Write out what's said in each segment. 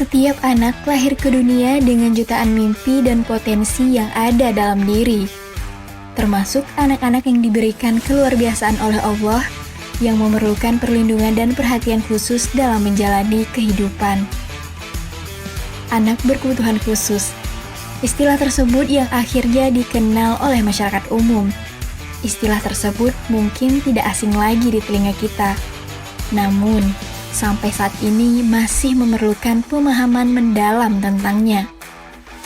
Setiap anak lahir ke dunia dengan jutaan mimpi dan potensi yang ada dalam diri, termasuk anak-anak yang diberikan keluarbiasaan oleh Allah yang memerlukan perlindungan dan perhatian khusus dalam menjalani kehidupan. Anak berkebutuhan khusus, istilah tersebut yang akhirnya dikenal oleh masyarakat umum. Istilah tersebut mungkin tidak asing lagi di telinga kita, namun sampai saat ini masih memerlukan pemahaman mendalam tentangnya,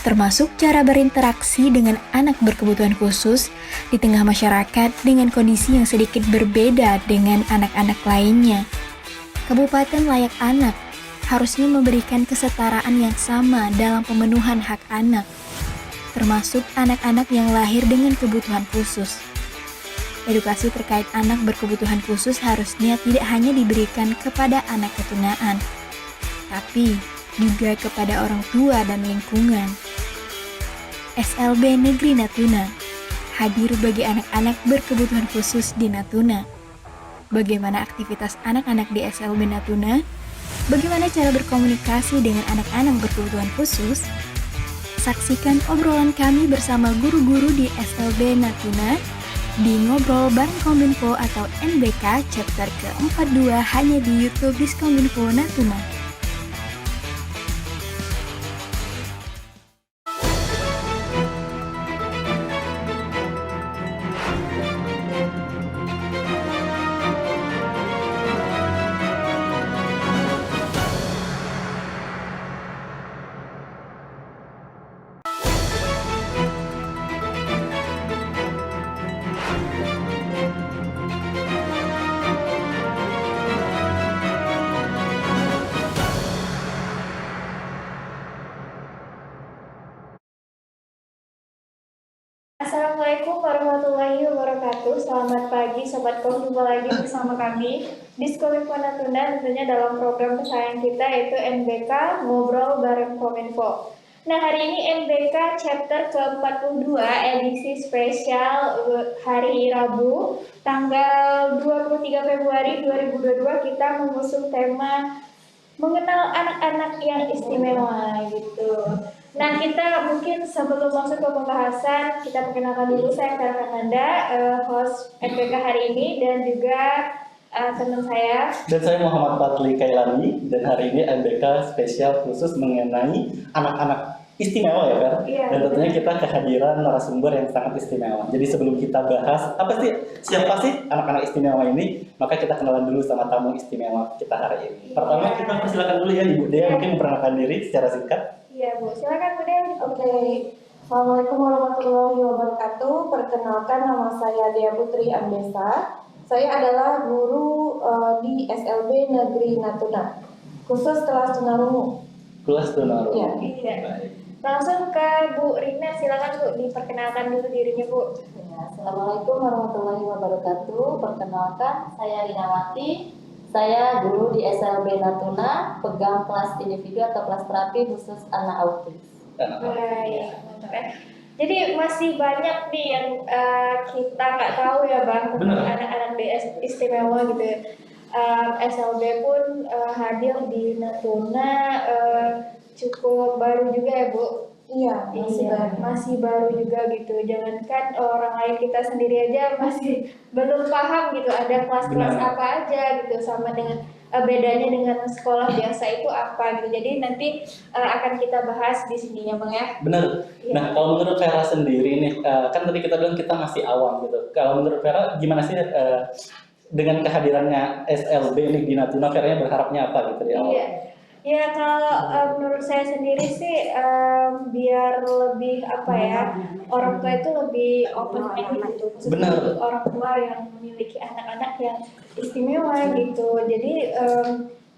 termasuk cara berinteraksi dengan anak berkebutuhan khusus di tengah masyarakat dengan kondisi yang sedikit berbeda dengan anak-anak lainnya. Kabupaten layak anak harusnya memberikan kesetaraan yang sama dalam pemenuhan hak anak, termasuk anak-anak yang lahir dengan kebutuhan khusus. Edukasi terkait anak berkebutuhan khusus harusnya tidak hanya diberikan kepada anak ketunaan, tapi juga kepada orang tua dan lingkungan. SLB Negeri Natuna hadir bagi anak-anak berkebutuhan khusus di Natuna. Bagaimana aktivitas anak-anak di SLB Natuna? Bagaimana cara berkomunikasi dengan anak-anak berkebutuhan khusus? Saksikan obrolan kami bersama guru-guru di SLB Natuna di Ngobrol Bareng Kominfo atau NBK chapter ke-42 hanya di YouTube Diskominfo Natuna. Assalamualaikum warahmatullahi wabarakatuh. Selamat pagi Sobat Kom, jumpa lagi bersama kami Diskominfo Natuna, tentunya dalam program kesayangan kita yaitu NBK Ngobrol Bareng Kominfo. Nah, hari ini NBK chapter ke-42 edisi spesial hari Rabu tanggal 23 Februari 2022 kita mengusung tema mengenal anak-anak yang istimewa gitu. Nah, kita mungkin sebelum masuk ke pembahasan, kita perkenalkan dulu saya Vera Fernanda, host NPK hari ini, dan juga teman saya. Dan saya Muhammad Fatli Kailani, dan hari ini NBK spesial khusus mengenai anak-anak istimewa ya, Fer? Iya. Dan tentunya kita kehadiran narasumber yang sangat istimewa. Jadi sebelum kita bahas, siapa sih anak-anak istimewa ini, maka kita kenalan dulu sama tamu istimewa kita hari ini. Pertama kita persilakan dulu ya Ibu Dea, mungkin memperkenalkan diri secara singkat. Iya Bu, silakan Bu Dea. Oke. Assalamualaikum warahmatullahi wabarakatuh. Perkenalkan, nama saya Dea Putri Andesa. Saya adalah guru di SLB Negeri Natuna, khusus kelas tunarungu. Kelas tunarungu. Iya. Langsung ke Bu Rina, silakan Bu, diperkenalkan dulu dirinya Bu. Ya, Assalamualaikum warahmatullahi wabarakatuh. Perkenalkan, saya Rinawati. Saya guru di SLB Natuna, pegang kelas individu atau kelas terapi khusus anak autis. Baik, mantap ya. Jadi masih banyak nih yang kita nggak tahu ya Bang tentang anak-anak istimewa gitu ya. SLB pun hadir di Natuna cukup baru juga ya Bu. Iya, masih baru juga gitu. Jangankan orang lain, kita sendiri aja masih belum paham gitu ada kelas-kelas apa aja gitu, sama dengan bedanya dengan sekolah biasa itu apa gitu. Jadi nanti akan kita bahas di sini ya Bang ya. Benar. Iya. Nah, kalau menurut Vera sendiri nih, kan tadi kita bilang kita masih awam gitu. Kalau menurut Vera gimana sih dengan kehadirannya SLB nih di Natuna, Vera berharapnya apa gitu di awal? Iya. Ya kalau menurut saya sendiri sih biar lebih apa ya, orang tua itu lebih open mind gitu. Benar. Orang tua yang memiliki anak-anak yang istimewa gitu. Jadi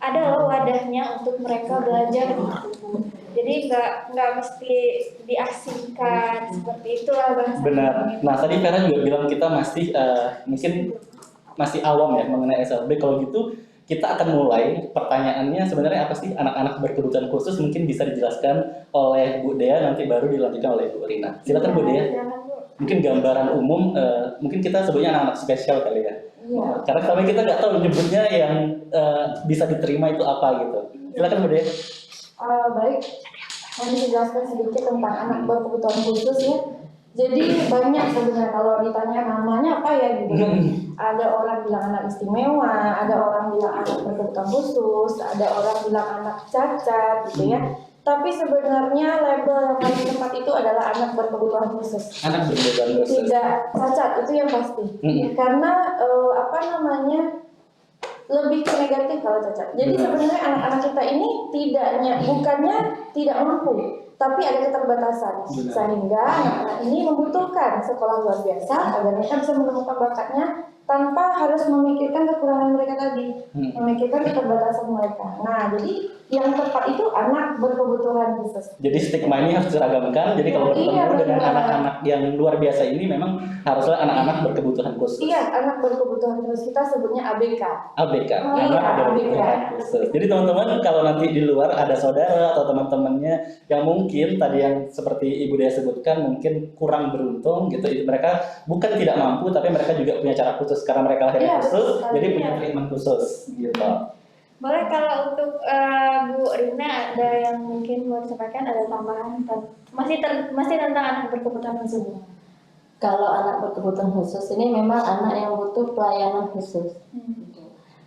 ada loh wadahnya untuk mereka belajar gitu. Jadi nggak mesti diasingkan seperti itulah bahasa. Benar. Nah tadi Vera juga bilang kita masih mungkin masih awam ya mengenai SLB. Kalau gitu kita akan mulai pertanyaannya sebenarnya apa sih anak-anak berkebutuhan khusus, mungkin bisa dijelaskan oleh Bu Dea, nanti baru dilanjutkan oleh Bu Rina. Silakan Bu Dea. Mungkin gambaran umum, mungkin kita sebutnya anak-anak spesial kali ya. Iya. Karena sampai kita nggak tahu nyebutnya yang bisa diterima itu apa gitu. Silakan Bu Dea. Baik, saya bisa jelaskan sedikit tentang anak berkebutuhan khusus ya. Jadi banyak sebenarnya kalau ditanya namanya apa ya gitu kan. Ada orang bilang anak istimewa, ada orang bilang anak berkebutuhan khusus, ada orang bilang anak cacat gitu ya. Tapi sebenarnya label yang paling tepat itu adalah anak berkebutuhan khusus. Anak berkebutuhan khusus. Tidak cacat, itu yang pasti. Karena apa namanya, lebih ke negatif kalau cacat. Jadi sebenarnya anak-anak kita ini bukannya tidak mampu, tapi ada keterbatasan. Sehingga anak-anak ini membutuhkan sekolah luar biasa agar mereka bisa menemukan bakatnya tanpa harus memikirkan kekurangan mereka tadi, memikirkan keterbatasan mereka. Nah, jadi yang tepat itu anak berkebutuhan khusus. Jadi stigma ini harus diragamkan. Jadi kalau bertemu dengan anak-anak yang luar biasa ini memang haruslah anak-anak berkebutuhan khusus. Iya, anak berkebutuhan khusus, kita sebutnya ABK. ABK, anak berkebutuhan khusus. Jadi teman-teman kalau nanti di luar ada saudara atau teman-temannya yang mungkin tadi yang seperti Ibu Dea sebutkan mungkin kurang beruntung gitu, mereka bukan tidak mampu tapi mereka juga punya cara khusus karena mereka lahirnya khusus, jadi punya treatment khusus gitu. Boleh kalau untuk Bu Rina ada yang mungkin mau disampaikan, ada tambahan masih tentang anak berkebutuhan khusus. Kalau anak berkebutuhan khusus ini memang anak yang butuh pelayanan khusus.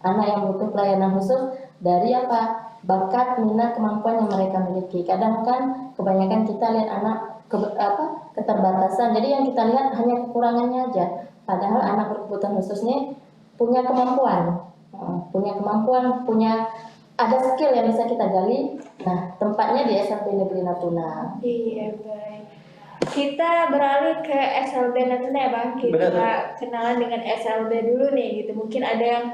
Anak yang butuh pelayanan khusus dari apa? Bakat, minat, kemampuan yang mereka miliki. Kadang kan kebanyakan kita lihat anak keterbatasan. Jadi yang kita lihat hanya kekurangannya aja. Padahal anak berkebutuhan khusus ini punya kemampuan, punya ada skill yang bisa kita gali. Nah, tempatnya di SLB Negeri Natuna. Iya, baik. Kita beralih ke SLB Natuna ya Bang. Kita kenalan dengan SLB dulu nih gitu. Mungkin ada yang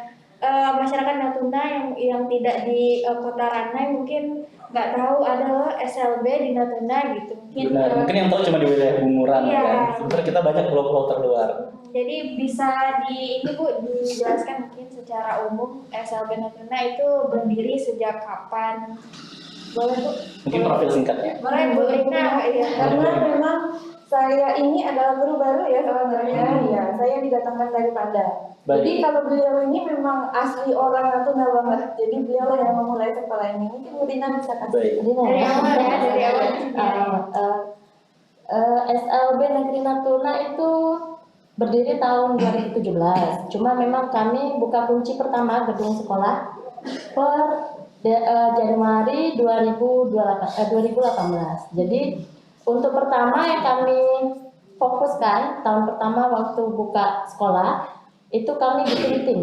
masyarakat Natuna yang tidak di Kota Ranai mungkin nggak tahu ada loh SLB di Natuna gitu. Mungkin yang tahu cuma di wilayah Bunguran iya. Kan. Sebenarnya kita banyak pulau-pulau terluar. Jadi bisa dijelaskan mungkin secara umum SLB Natuna itu berdiri sejak kapan? Boleh Bu? Mungkin profil singkatnya. Boleh Bu Rina. Iya. Karena memang saya ini adalah guru baru ya sebenarnya. Ya, saya didatangkan dari Padang. Jadi kalau beliau ini memang asli orang Natuna banget. Jadi beliau yang memulai sekolah ini. Mungkin Bu Rina bisa kasih. Dari awal ya, dari awal. SLB Negeri Natuna itu berdiri tahun 2017. Cuma memang kami buka kunci pertama gedung sekolah per Januari 2018. Jadi untuk pertama yang kami fokuskan tahun pertama waktu buka sekolah itu kami bikin tim.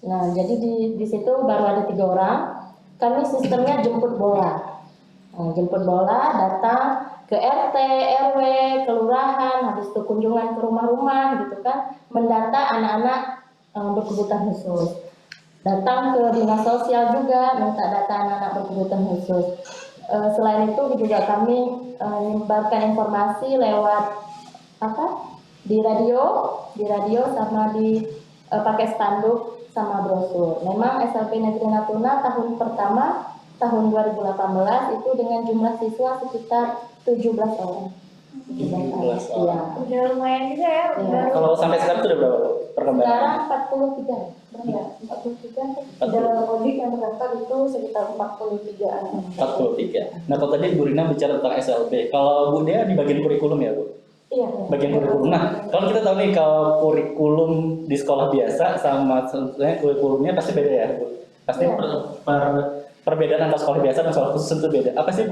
Nah, jadi di situ baru ada 3 orang. Kami sistemnya jemput bola. Jemput bola, datang ke RT, RW, kelurahan, habis itu kunjungan ke rumah-rumah gitu kan, mendata anak-anak berkebutuhan khusus. Datang ke dinas sosial juga minta data anak-anak berkebutuhan khusus. Selain itu juga kami menyebarkan informasi lewat di radio sama pakai spanduk sama brosur. Memang SLB Negeri Natuna tahun pertama tahun 2018 itu dengan jumlah siswa sekitar 17 orang. 17 orang. Udah lumayan juga ya. Kalau sampai sekarang sudah berapa perkembangan? Sekarang 43. Ya, 43. Dalam audit yang terdaftar itu sekitar 43 anak. 43. Nah, kalau tadi Bu Rina bicara tentang SLB, kalau Bu Dea di bagian kurikulum ya Bu? Iya. Bagian kurikulum. Nah, kalau kita tahu nih kalau kurikulum di sekolah biasa sama sebenarnya kurikulumnya pasti beda ya Bu? Pasti perbedaan antara sekolah biasa dan sekolah khusus itu beda. Apa sih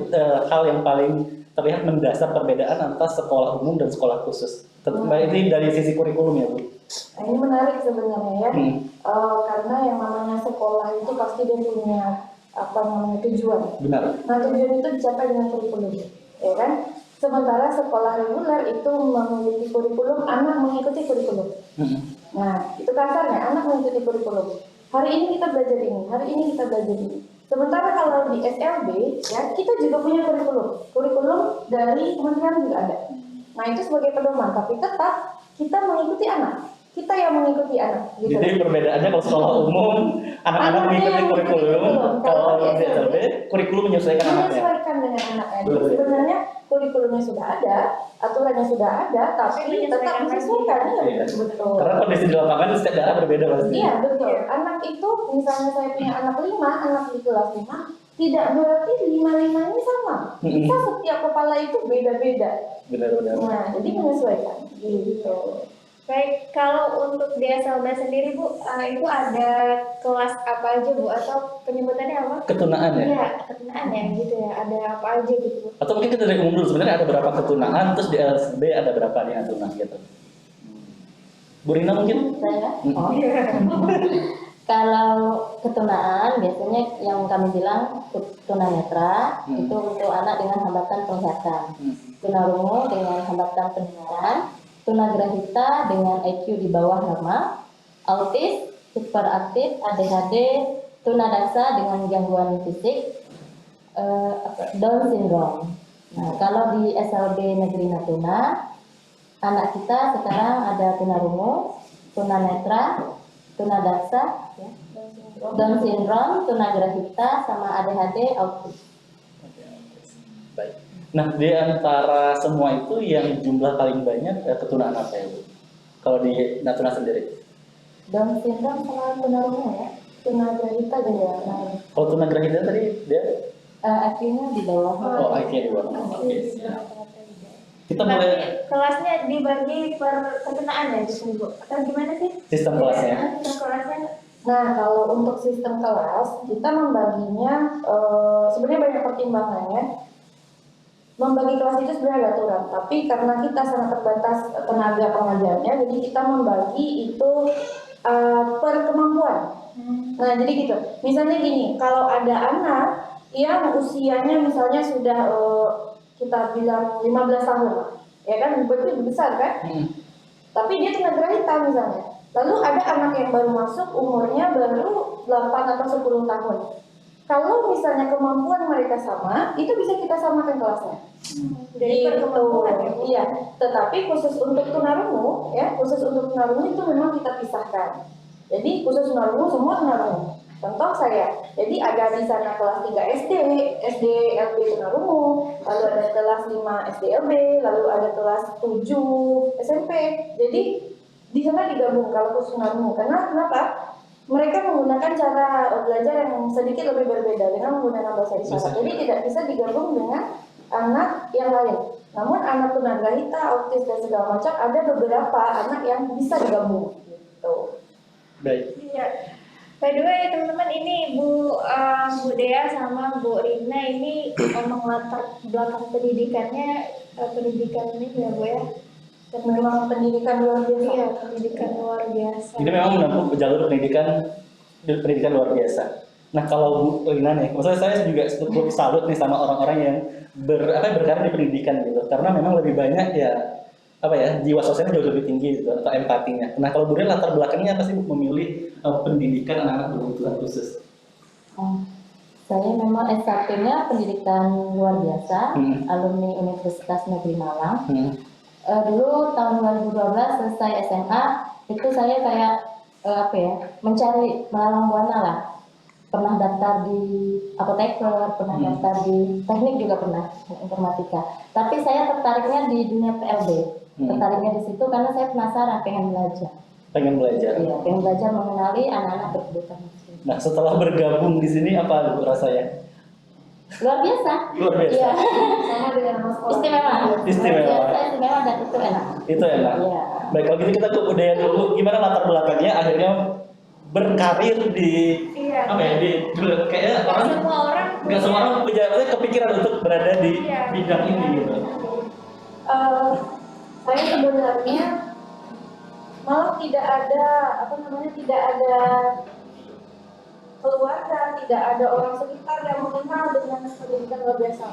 hal yang paling terlihat mendasar perbedaan antara sekolah umum dan sekolah khusus? Ini dari sisi kurikulum ya Bu? Nah, ini menarik sebenarnya ya. Karena yang namanya sekolah itu pasti dia punya tujuan. Benar. Nah, tujuan itu dicapai dengan kurikulum, ya kan? Sementara sekolah reguler itu memiliki kurikulum, anak mengikuti kurikulum. Nah, itu kasarnya, anak mengikuti kurikulum. Hari ini kita belajar ini, hari ini kita belajar ini. Sementara kalau di SLB, ya kita juga punya kurikulum dari kementerian juga ada. Nah, itu sebagai pedoman, tapi tetap kita mengikuti anak. Kita yang mengikuti anak. Gitu. Jadi perbedaannya kalau sekolah umum anak-anak mengikuti kurikulum, kalau di SLB kurikulum menyesuaikan anaknya. Menyesuaikan dengan anaknya. Jadi sebenarnya kurikulumnya sudah ada, aturannya sudah ada, tapi tetap disesuaikan. Iya, betul. Karena kondisi di lapangan setiap daerah berbeda pasti. Iya, betul. Anak itu, misalnya saya punya anak 5, anak di kelas 5, tidak berarti lima-limanya sama. Bisa setiap kepala itu beda-beda. Benar-benar. Nah, jadi menyesuaikan gitu. Baik, kalau untuk di SLB sendiri Bu, itu ada kelas apa aja Bu? Atau penyebutannya apa? Ketunaan ya? Iya, ketunaan ya gitu ya. Ada apa aja gitu Bu? Atau mungkin kita dari umum dulu, sebenarnya ada berapa ketunaan, terus di LSB ada berapa nih ketunaan gitu. Bu Rina mungkin? Saya? Oh. Kalau ketunaan biasanya yang kami bilang tunanetra itu untuk anak dengan hambatan penglihatan, tunarungu dengan hambatan pendengaran, tunagrahita dengan IQ di bawah normal, autis, hiperaktif, ADHD, tunadaksa dengan gangguan fisik, Down syndrome. Nah, kalau di SLB Negeri Natuna, anak kita sekarang ada tunarungu, tunanetra, tunadaksa, ya, Down syndrome, tunagrahita, sama ADHD, autis. Baik. Nah, di antara semua itu yang jumlah paling banyak ketunaan apa ya Bu? Kalau di Natuna sendiri? Down syndrome sama tunarungu ya. Tunagrahita juga. Nah, Kalau tunagrahita tadi dia? IQ-nya di bawah. Oh, IQ di bawah. Oke. Kita Berarti mulai kelasnya dibagi per ketunaan ya gitu Bu? Atau gimana sih? sistem kelasnya. Sistem kelasnya Nah, kalau untuk sistem kelas, kita membaginya sebenarnya banyak pertimbangannya. Membagi kelas itu sebenarnya agak aturan, tapi karena kita sangat terbatas tenaga pengajarnya, jadi kita membagi itu per kemampuan. Nah, jadi gitu. Misalnya gini, kalau ada anak yang usianya misalnya sudah kita bilang 15 tahun, ya kan, berarti besar kan? Tapi dia tunagrahita misalnya. Lalu ada anak yang baru masuk umurnya baru 8 atau 10 tahun. Kalau misalnya kemampuan mereka sama, itu bisa kita samakan kelasnya. Jadi per kemampuan ya Bu? Iya, tetapi khusus untuk tunarungu, ya, khusus untuk tunarungu itu memang kita pisahkan. Jadi khusus tunarungu semua tunarungu. Contoh saya, jadi ada di sana kelas 3 SD, SDLB tunarungu, lalu ada kelas 5 SDLB, lalu ada kelas 7 SMP. Jadi di sana digabung kalau khusus tunarungu. Karena kenapa? Mereka menggunakan cara belajar yang sedikit lebih berbeda dengan menggunakan bahasa isyarat. Jadi tidak bisa digabung dengan anak yang lain. Namun anak tunagrahita, autis dan segala macam ada beberapa anak yang bisa digabung. Gitu. Baik. Iya. By the way teman-teman, ini Bu Dea sama Bu Rina ini memang latar belakang pendidikannya pendidikan ini ya Bu ya. Memang pendidikan luar biasa. Iya, pendidikan luar biasa. Jadi memang menempuh jalur pendidikan luar biasa. Nah, kalau Bu Rina nih, maksudnya saya juga cukup salut nih sama orang-orang yang berkarir di pendidikan gitu. Karena memang lebih banyak ya jiwa sosialnya jauh lebih tinggi gitu, atau empatinya. Nah, kalau Bu Rina latar belakangnya apa sih memilih pendidikan anak-anak berkebutuhan khusus? Saya memang S1-nya pendidikan luar biasa, alumni Universitas Negeri Malang. Dulu tahun 2012 selesai SMA, itu saya kayak mencari melalang buana lah. Pernah daftar di apoteker, pernah daftar di teknik juga pernah, informatika. Tapi saya tertariknya di dunia PLB. Tertariknya di situ karena saya penasaran, pengen belajar. Pengen belajar. Iya, pengen belajar mengenali anak-anak berkebutuhan khusus. Nah, setelah bergabung di sini apa rasanya? Luar biasa. Luar biasa. Iya. Sama dengan nama sekolah. Istimewa. Istimewa. Luar biasa, istimewa dan itu enak. Itu enak. Iya. Baik, kalau gitu kita ke budaya dulu. Gimana latar belakangnya akhirnya berkarir di Iya. kayaknya nggak semua orang punya kepikiran untuk berada di bidang ini gitu. Saya sebenarnya malah tidak ada tidak ada keluarga, tidak ada orang sekitar yang mengenal dengan pendidikan luar biasa.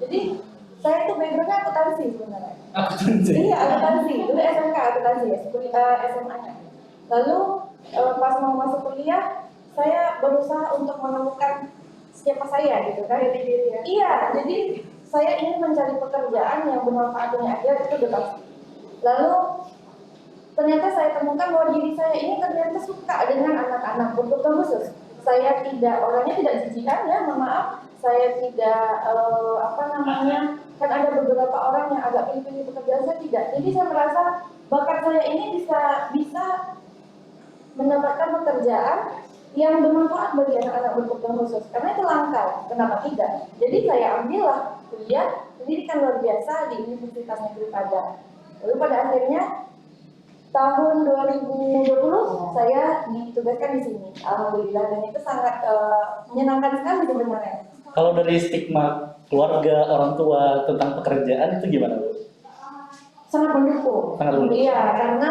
Jadi saya itu backgroundnya akuntansi sebenarnya. Iya, akuntansi. Dulu SMK akuntansi ya, SMA-nya. Lalu pas mau masuk kuliah, saya berusaha untuk menemukan siapa saya gitu kan. Iya, jadi saya ingin mencari pekerjaan yang bermanfaat dunia akhirat, itu udah pasti. Lalu ternyata saya temukan bahwa diri saya ini ternyata suka dengan anak-anak berkebutuhan khusus. Saya orangnya tidak jijikan ya, mohon maaf. Saya tidak kan ada beberapa orang yang agak pilih-pilih pekerjaan, saya tidak. Jadi saya merasa bakat saya ini bisa mendapatkan pekerjaan yang bermanfaat bagi anak-anak berkebutuhan khusus, karena itu langka. Kenapa tidak? Jadi saya ambillah kuliah pendidikan luar biasa di Universitas Negeri Padang. Lalu pada akhirnya tahun 2020 saya ditugaskan di sini. Alhamdulillah, dan itu sangat menyenangkan sekali sebenarnya. Kalau dari stigma keluarga, orang tua tentang pekerjaan itu gimana, Bu? Sangat mendukung. Sangat mendukung. Iya, karena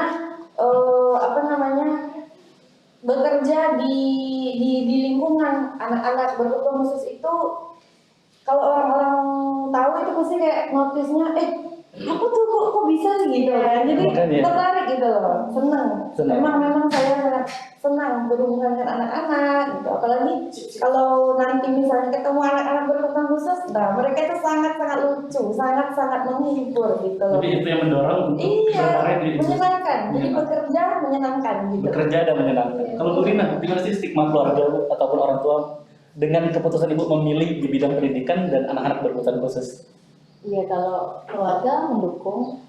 bekerja di lingkungan anak-anak berkebutuhan khusus itu, kalau orang-orang tahu itu pasti kayak notisnya, apa tuh kok bisa sih gitu kan? Jadi Makanya. tertarik gitu loh, senang. Senang. Memang saya sangat senang berhubungan dengan anak-anak gitu. Apalagi kalau nanti misalnya ketemu anak-anak berkebutuhan khusus, nah mereka itu sangat-sangat lucu, sangat-sangat menghibur gitu loh. Jadi itu yang mendorong untuk Iya, berkarya di menyenangkan. Jadi Menyenangkan. bekerja menyenangkan gitu. bekerja dan menyenangkan. Kalau Bu Rina, gimana sih stigma keluarga Bu, ataupun orang tua dengan keputusan Ibu memilih di bidang pendidikan dan anak-anak berkebutuhan khusus? Iya, kalau keluarga mendukung.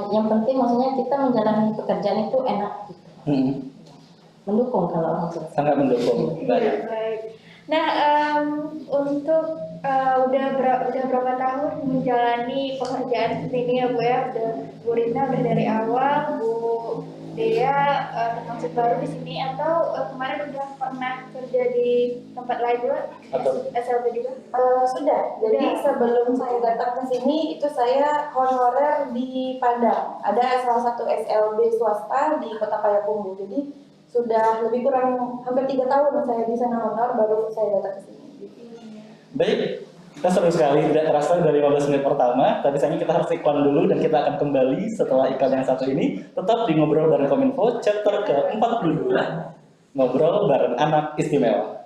Yang penting maksudnya kita menjalani pekerjaan itu enak gitu. Mendukung kalau orang tua. Sangat mendukung. Baik. Baik. Nah, untuk udah berapa tahun menjalani pekerjaan seperti ini ya Bu ya? Bu Rina udah dari awal, Bu Dea termasuk baru di sini, atau kemarin udah pernah kerja di tempat lain juga? Atau- SLB juga? Sudah. Jadi sebelum saya datang ke sini itu saya honorer di Padang. Ada salah satu SLB swasta di Kota Payakumbuh. Jadi sudah lebih kurang hampir 3 tahun saya di sana honor, baru saya datang ke sini. Baik, kita seru sekali, tidak terasa dari 15 menit pertama, tapi sayangnya kita harus iklan dulu dan kita akan kembali setelah iklan yang satu ini, tetap di Ngobrol bareng Kominfo, chapter ke-42, Ngobrol bareng Anak Istimewa.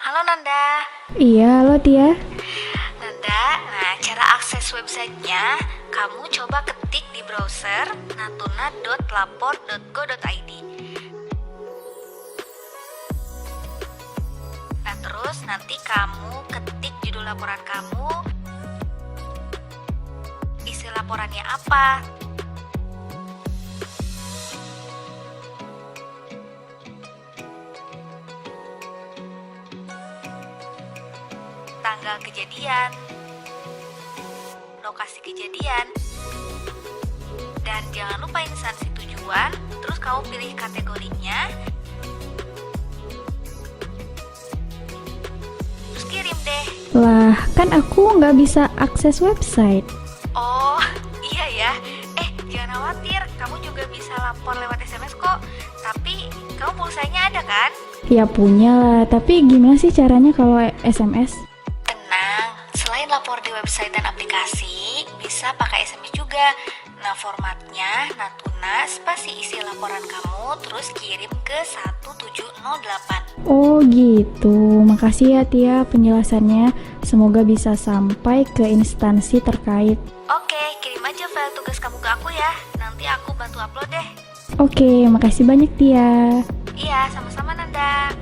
Halo Nanda. Iya, halo Tia. Nanda, nah cara akses websitenya kamu coba ketik di browser natuna.lapor.go.id. Nah terus nanti kamu ketik judul laporan kamu, isi laporannya apa, tanggal kejadian, lokasi kejadian, dan jangan lupa instansi tujuan. Terus kamu pilih kategorinya, terus kirim deh. Lah, kan aku nggak bisa akses website. Oh iya ya, jangan khawatir, kamu juga bisa lapor lewat SMS kok. Tapi kamu pulsanya ada kan? Ya punya lah, tapi gimana sih caranya kalau SMS? Tenang, selain lapor di website dan aplikasi, bisa pakai SMS juga. Nah, formatnya Natuna spasi isi laporan kamu, terus kirim ke 1708. Oh gitu, makasih ya Tia penjelasannya. Semoga bisa sampai ke instansi terkait. Oke, kirim aja file tugas kamu ke aku ya. Nanti aku bantu upload deh. Oke, makasih banyak Tia. Iya, sama-sama Nanda.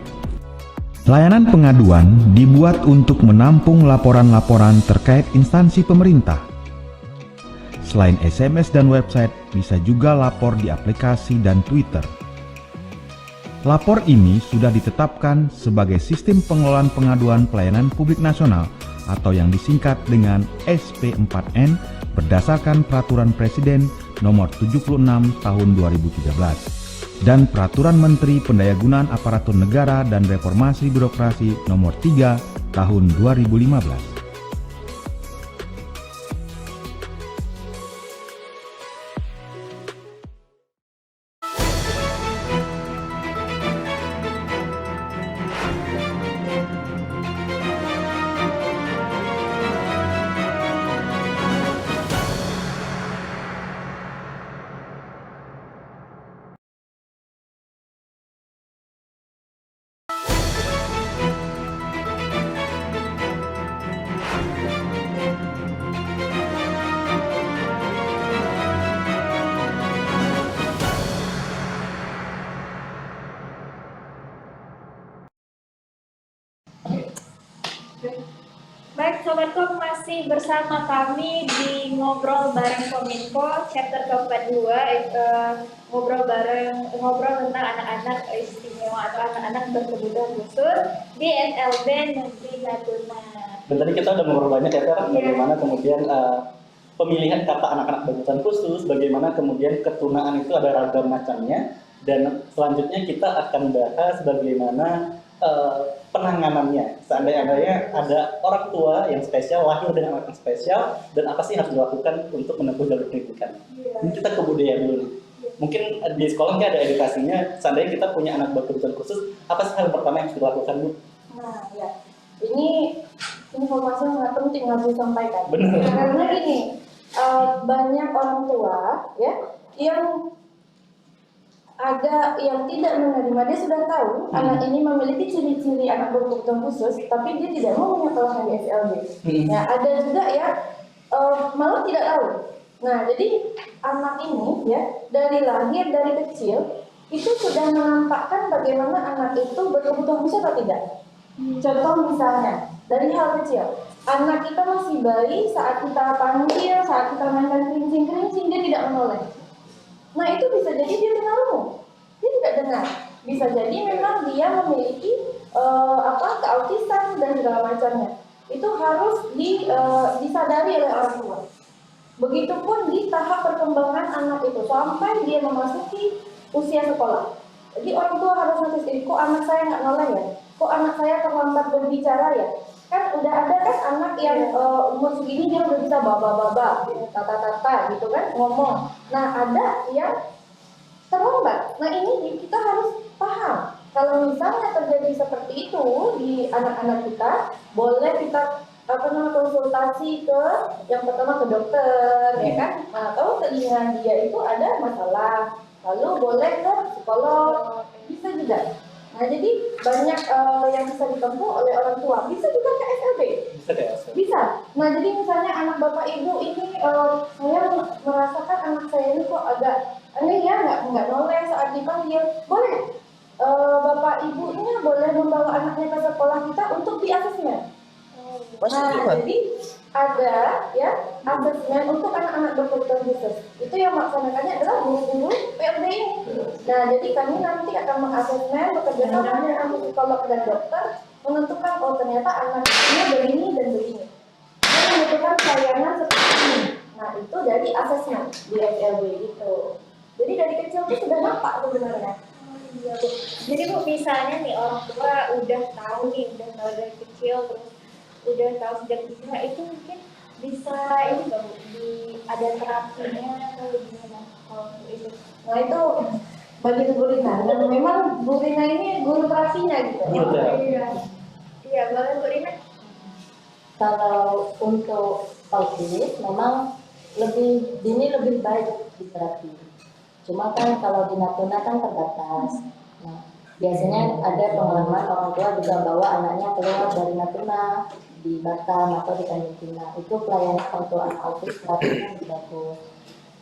Layanan pengaduan dibuat untuk menampung laporan-laporan terkait instansi pemerintah. Selain SMS dan website, bisa juga lapor di aplikasi dan Twitter. Lapor ini sudah ditetapkan sebagai Sistem Pengelolaan Pengaduan Pelayanan Publik Nasional atau yang disingkat dengan SP4N berdasarkan Peraturan Presiden Nomor 76 Tahun 2013 dan Peraturan Menteri Pendayagunaan Aparatur Negara dan Reformasi Birokrasi Nomor 3 Tahun 2015. Baik, Sobatkom, masih bersama kami di Ngobrol Bareng Kominfo, chapter keempat 2, ngobrol tentang anak-anak istimewa atau anak-anak berkebutuhan khusus di SLB Negeri Natuna. Dan tadi kita udah ngobrol banyak ya, Ter, bagaimana kemudian pemilihan kata anak-anak berkebutuhan khusus, bagaimana kemudian ketunaan itu ada ragam macamnya, dan selanjutnya kita akan bahas bagaimana penanganannya. Seandainya ada orang tua yang spesial, lahir dengan anak yang spesial, dan apa sih harus dilakukan untuk menempuh jalur pendidikan. Ini kita ke budaya dulu nih. Mungkin di sekolah nggak ada edukasinya, seandainya kita punya anak berkebutuhan khusus, apa sih hal pertama yang harus dilakukan, Bu? Nah, ya. Ini informasi yang sangat penting harus disampaikan. Benar. Karena gini, banyak orang tua ya yang ada yang tidak menerima, dia sudah tahu anak ini memiliki ciri-ciri anak berkebutuhan khusus, tapi dia tidak mau menyekolahkan di SLB. Ya, ada juga ya malah tidak tahu. Nah, jadi anak ini ya dari lahir, dari kecil itu sudah menampakkan bagaimana anak itu berkebutuhan khusus atau tidak. Contoh misalnya dari hal kecil, anak kita masih bayi, saat kita panggil, saat kita mainkan kerincing-kerincing, dia tidak menoleh. Nah, itu bisa jadi dia mengalami, dia tidak dengar. Bisa jadi memang dia memiliki keautisan dan segala macamnya. Itu harus disadari oleh orang tua. Begitupun di tahap perkembangan anak itu sampai dia memasuki usia sekolah. Jadi orang tua harus sadar, kok anak saya nggak noleh ya? Kok anak saya terlambat berbicara ya? Kan udah ada kan anak yang umur segini dia udah bisa baba-baba, tata-tata gitu kan, ngomong. Nah, ada yang terlambat. Nah, ini kita harus paham. Kalau misalnya terjadi seperti itu di anak-anak kita, boleh kita konsultasi ke yang pertama ke dokter, ya kan? Atau telinga dia itu ada masalah. Lalu boleh ke psikolog, bisa juga. Nah, jadi banyak yang bisa ditempuh oleh orang tua. Bisa juga ke SLB. Bisa. Nah, jadi misalnya anak bapak ibu ini, saya merasakan anak saya ini kok agak aneh ya, nggak noleh saat dipanggil. Boleh. Bapak ibu ini boleh membawa anaknya ke sekolah kita untuk diasesmen. Nah, jadi ada ya asesmen untuk anak-anak berkebutuhan khusus. Itu yang melaksanakannya adalah guru-guru PLD ini. Nah, jadi kami nanti akan mengasesmen bekerjasama dengan psikolog dan dokter menentukan ternyata anaknya begini dan begini. Dia membutuhkan pelayanan seperti ini. Nah, itu dari asesmen di SLB itu. Jadi dari kecil itu sudah nampak sebenarnya. Iya, Bu. Jadi Bu, misalnya nih orang tua udah tahu dari kecil, terus udah tahu sejak kecil, itu mungkin bisa ini nggak Bu, ada terapinya atau gimana kalau itu? Nah, itu bagi Bu Rina. Dan memang Bu Rina ini guru terapinya gitu. Iya, boleh Bu Rina. Kalau untuk autis memang lebih dini lebih baik di terapi. Cuma kan kalau di Natuna kan terbatas. Nah, biasanya ada pengalaman orang tua juga bawa anaknya keluar dari Natuna di Batam atau di Tanjung Pinang. Itu pelayanan untuk anak autis terapinya lebih bagus.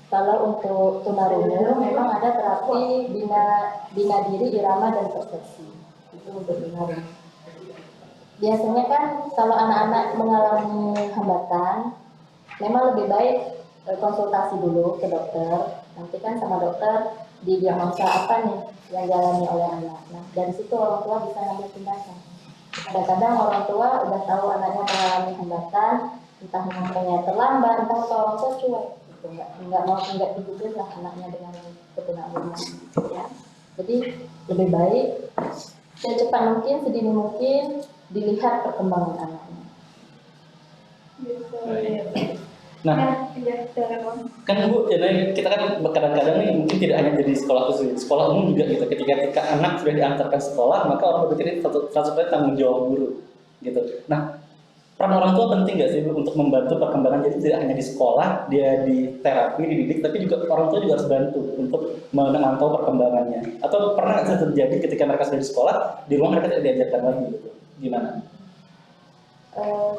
Kalau untuk tunarungu memang ada terapi bina diri, irama dan persepsi. Itu untuk tunarungu. biasanya kan kalau anak-anak mengalami hambatan, memang lebih baik konsultasi dulu ke dokter. Nanti kan sama dokter didiagnosa apa nih yang dialami oleh anak. Nah, dari situ orang tua bisa ngambil tindakan. Kadang-kadang orang tua udah tahu anaknya mengalami hambatan, entah ngomongnya terlambat, entah kalau orang tua cuek, gitu. nggak tidur lah anaknya dengan ketunanetra, ya. Jadi lebih baik secepat mungkin, sedini mungkin dilihat perkembangan anaknya. Gitu. Nah, Iya, silakan. kan Bu, jadi kita kan kadang-kadang nih mungkin tidak hanya jadi sekolah khusus, sekolah umum juga gitu. Ketika anak sudah diantarkan sekolah, maka orang berpikir ini 100% tanggung jawab guru, gitu. Nah, peran orang tua penting nggak sih Bu, untuk membantu perkembangan? Jadi tidak hanya di sekolah, dia di terapi, dididik, tapi juga orang tua juga harus bantu untuk memantau perkembangannya. Atau pernah nggak sih terjadi ketika mereka sudah di sekolah, di rumah mereka tidak diajarkan lagi gitu? Gimana?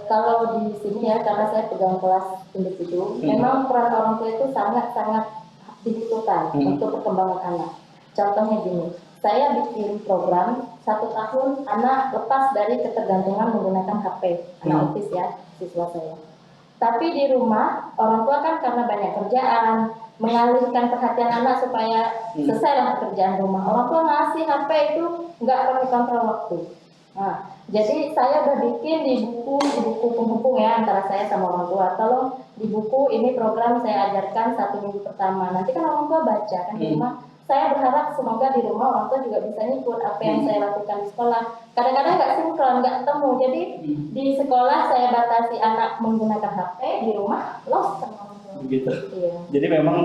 Kalau di sini ya, karena saya pegang kelas individu, memang peran orang tua itu sangat-sangat dibutuhkan untuk perkembangan anak. Contohnya gini, saya bikin program 1 tahun anak lepas dari ketergantungan menggunakan HP, anak autis ya, siswa saya. Tapi di rumah, orang tua kan karena banyak kerjaan, mengalihkan perhatian anak supaya selesailah pekerjaan rumah. Orang tua ngasih HP itu nggak pakai kontrol waktu. Nah, jadi saya udah bikin di buku penghubung ya antara saya sama orang tua. Tolong di buku ini program saya ajarkan 1 minggu pertama. Nanti kan orang tua baca kan di rumah. Saya berharap semoga di rumah orang tua juga bisa ngikut apa yang saya lakukan di sekolah. Kadang-kadang nggak sinkron, nggak ketemu. Jadi di sekolah saya batasi anak menggunakan HP, di rumah lost sama orang tua. Begitu. Iya. Jadi memang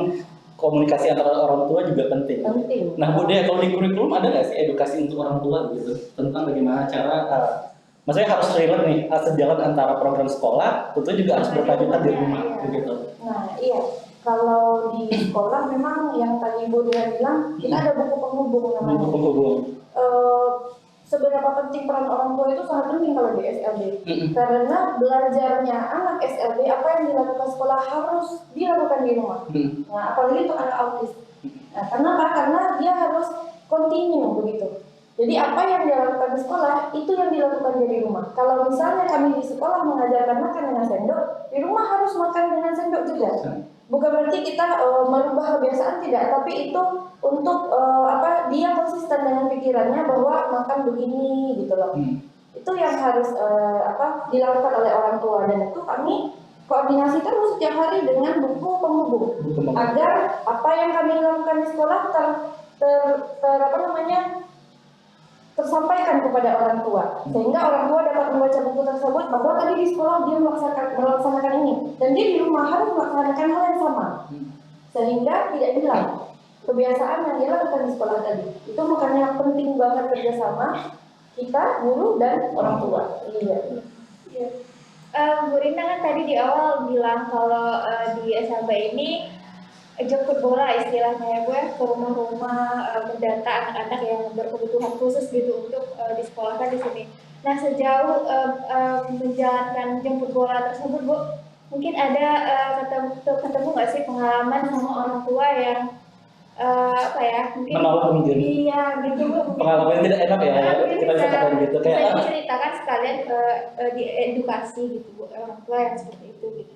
komunikasi antara orang tua juga penting. Penting. Nah Bu Dea, kalau di kurikulum ada nggak sih edukasi untuk orang tua gitu tentang bagaimana cara, maksudnya harus relate nih, sejalan antara program sekolah, tentu juga harus berkelanjutan di rumah, begitu. Nah, iya. Kalau di sekolah memang yang tadi Bu Dea bilang, kita ada buku penghubung namanya. Buku penghubung. Seberapa penting peran orang tua itu sangat penting kalau di SLB. Karena belajarnya anak SLB, apa yang dilakukan sekolah harus dilakukan di rumah. Nah, apalagi untuk anak autis. Nah, kenapa? Karena dia harus continue begitu. Jadi apa yang dia lakukan di sekolah, itu yang dilakukan di rumah. Kalau misalnya kami di sekolah mengajarkan makan dengan sendok, di rumah harus makan dengan sendok juga. Bukan berarti kita merubah kebiasaan, tidak, tapi itu untuk dia konsisten dengan pikirannya bahwa makan begini gitu loh. Itu yang harus dilakukan oleh orang tua, dan itu kami koordinasi terus setiap hari dengan buku penghubung agar apa yang kami lakukan di sekolah tersampaikan kepada orang tua, sehingga orang tua dapat membaca buku tersebut bahwa tadi di sekolah dia melaksanakan ini, dan dia di rumah harus melaksanakan hal yang sama, sehingga tidak hilang kebiasaan yang dia lakukan di sekolah tadi. Itu makanya penting banget kerjasama kita, guru dan orang tua. Iya. Bu Rina kan tadi di awal bilang kalau di SLB ini jemput bola istilahnya ya Bu ya, ke rumah-rumah mendata anak-anak yang berkebutuhan khusus gitu untuk disekolahkan di sini. Nah, sejauh menjalankan jemput bola tersebut Bu, mungkin ada ketemu nggak sih pengalaman sama orang tua yang mungkin menolak mungkin. Iya gitu Bu. Pengalaman tidak enak ya, kita bisa katakan gitu. Bisa diceritakan sekalian di edukasi gitu Bu, orang tua yang seperti itu gitu.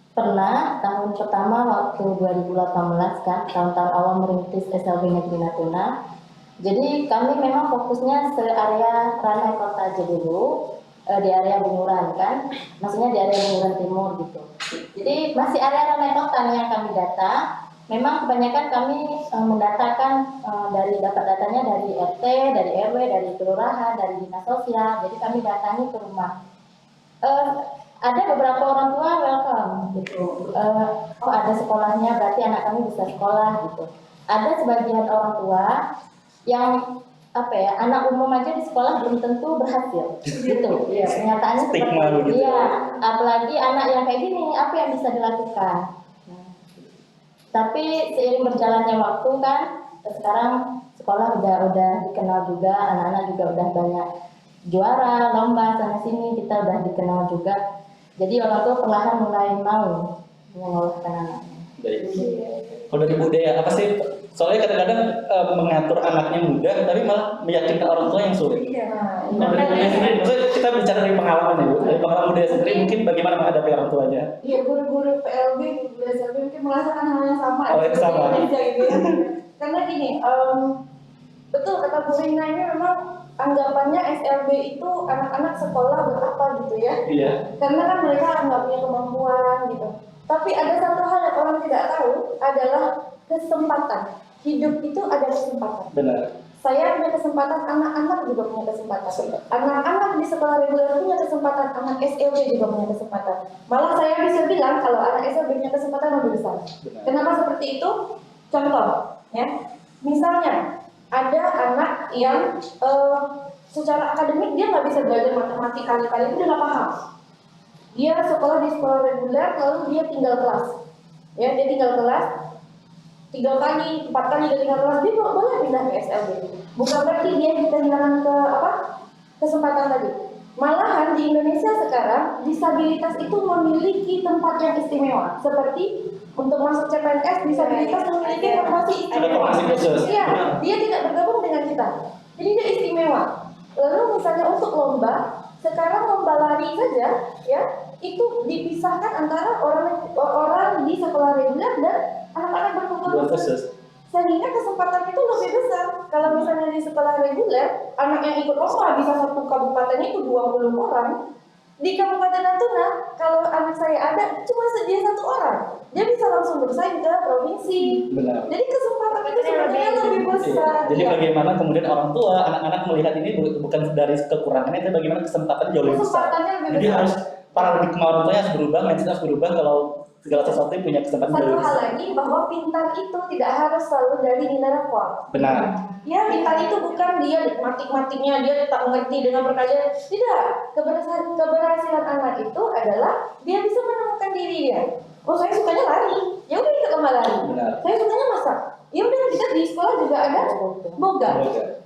Pernah tahun pertama waktu 2018 kan, tahun-tahun awal merintis SLB Negeri Natuna. Jadi kami memang fokusnya area Ranai Kota aja dulu, di area Bunguran kan, maksudnya di area Bunguran Timur gitu. Jadi masih area Ranai Kota nih yang kami data. Memang kebanyakan kami mendatakan dapat datanya dari RT, dari RW, dari kelurahan, dari dinas sosial. Jadi kami datangi ke rumah. Ada beberapa orang tua welcome gitu. Ada sekolahnya, berarti anak kami bisa sekolah gitu. Ada sebagian orang tua yang anak umum aja di sekolah belum tentu berhasil gitu. Kenyataannya seperti itu. Iya, apalagi anak yang kayak gini, apa yang bisa dilakukan? Tapi seiring berjalannya waktu kan, sekarang sekolah udah dikenal juga, anak-anak juga udah banyak juara lomba sana sini, kita udah dikenal juga. Jadi orang tua perlahan mulai mau menyekolahkan anaknya. Baik. Kalau dari budaya apa sih? Soalnya kadang-kadang mengatur anaknya mudah, tapi malah meyakinkan orang tua yang sulit. Nah, Kalau dari budaya sendiri, maksudnya kita bicara dari pengalaman ya, Bu. Dari pengalaman budaya sendiri mungkin bagaimana menghadapi orang tuanya? iya, guru-guru PLB, guru SLB mungkin merasakan hal yang sama. Hal yang sama. Indonesia gitu ya. Karena gini, betul kata Bu Rina, ini memang anggapannya SLB itu anak-anak sekolah buat apa gitu ya. Iya. Karena kan mereka nggak punya kemampuan gitu. Tapi ada satu hal yang orang tidak tahu adalah kesempatan. Hidup itu ada kesempatan. Benar. Saya punya kesempatan, anak-anak juga punya kesempatan. Anak-anak di sekolah reguler punya kesempatan, anak SLB juga punya kesempatan. Malah saya bisa bilang kalau anak SLB punya kesempatan lebih besar. Benar. Kenapa seperti itu? Contoh, ya. Misalnya ada anak yang secara akademik dia nggak bisa belajar matematik kali-kali itu dia nggak paham. Dia sekolah di sekolah reguler lalu dia tinggal kelas, ya dia tinggal kelas 3 kali, 4 kali dia tinggal kelas, dia boleh pindah ke SLB. Bukan berarti dia kehilangan kesempatan tadi. Malahan di Indonesia sekarang disabilitas itu memiliki tempat yang istimewa, seperti untuk masuk CPNS disabilitas memiliki formasi Ada istimewa. formasi khusus. Iya, dia tidak bergabung dengan kita. Jadi dia istimewa. Lalu misalnya untuk lomba, sekarang lomba lari saja, ya itu dipisahkan antara orang di sekolah reguler dan anak-anak berkebutuhan Buat khusus. sehingga kesempatan itu lebih besar. Kalau misalnya di sekolah reguler, anak yang ikut lomba bisa satu kabupaten itu 20 orang. Di Kabupaten Natuna, kalau anak saya ada, cuma dia 1 orang. Dia bisa langsung bersaing ke provinsi. Benar. Jadi kesempatan itu sebenarnya lebih besar. Jadi Iya. bagaimana kemudian orang tua, anak-anak melihat ini bukan dari kekurangannya, tapi bagaimana kesempatan jauh lebih besar. Kesempatannya lebih Jadi besar. harus paradigma orang tuanya harus berubah, mindset harus berubah kalau segala sesuatu yang punya kesempatan jauh Satu lebih hal besar. lagi bahwa pintar itu tidak harus selalu dari nilai rapor. Benar. Ya, pintar itu bukan dia matik-matiknya dia tak mengerti dengan perkayaan. Tidak. Keberhasilan anak itu adalah dia bisa menemukan diri dia. Oh, saya sukanya lari. Ya udah ikut lomba lari. Benar. Saya sukanya masak. Ya udah kita di sekolah juga ada boga. Boga.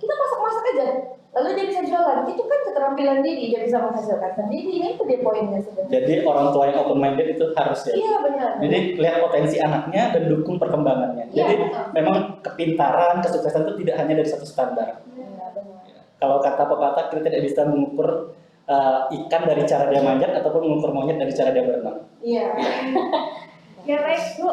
Kita masak-masak aja. Lalu dia bisa jualan. Itu kan keterampilan diri, dia bisa menghasilkan sendiri. Ini itu dia poinnya sebenarnya. Jadi orang tua yang open minded itu harus ya. Iya, benar. Jadi lihat potensi anaknya dan dukung perkembangannya. Iya, Jadi betul. memang kepintaran, kesuksesan itu tidak hanya dari satu standar. Iya, benar. Kalau kata pepatah kita tidak bisa mengukur ikan dari cara dia manjat ataupun mengukur monyet dari cara dia berenang. Iya. Ya baik Bu,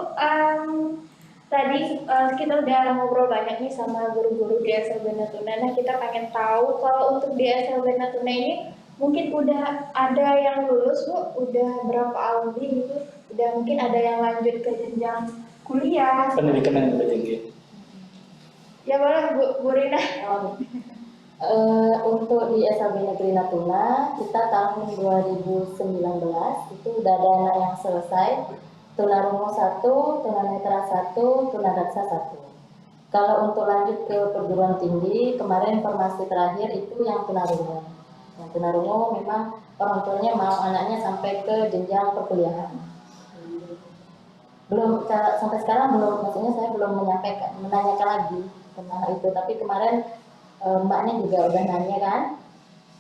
tadi kita udah ngobrol banyak nih sama guru-guru di SLB Natuna. Nah kita pengen tahu kalau untuk di SLB Natuna ini mungkin udah ada yang lulus Bu, udah berapa alumni gitu, udah mungkin ada yang lanjut ke jenjang kuliah. Pendidikan yang lebih tinggi. Ya boleh Bu Rina. Untuk di SLB Negeri Natuna, kita tahun 2019 itu udah ada anak yang selesai, tunarungu 1, tunanetra 1, tunadaksa 1. Kalau untuk lanjut ke perguruan tinggi, kemarin informasi terakhir itu yang tunarungu. Yang tunarungu memang orang tuanya mau anaknya sampai ke jenjang perkuliahan. Belum sampai sekarang belum, maksudnya saya belum menanyakan lagi tentang itu. Tapi kemarin mbaknya juga udah nanya kan,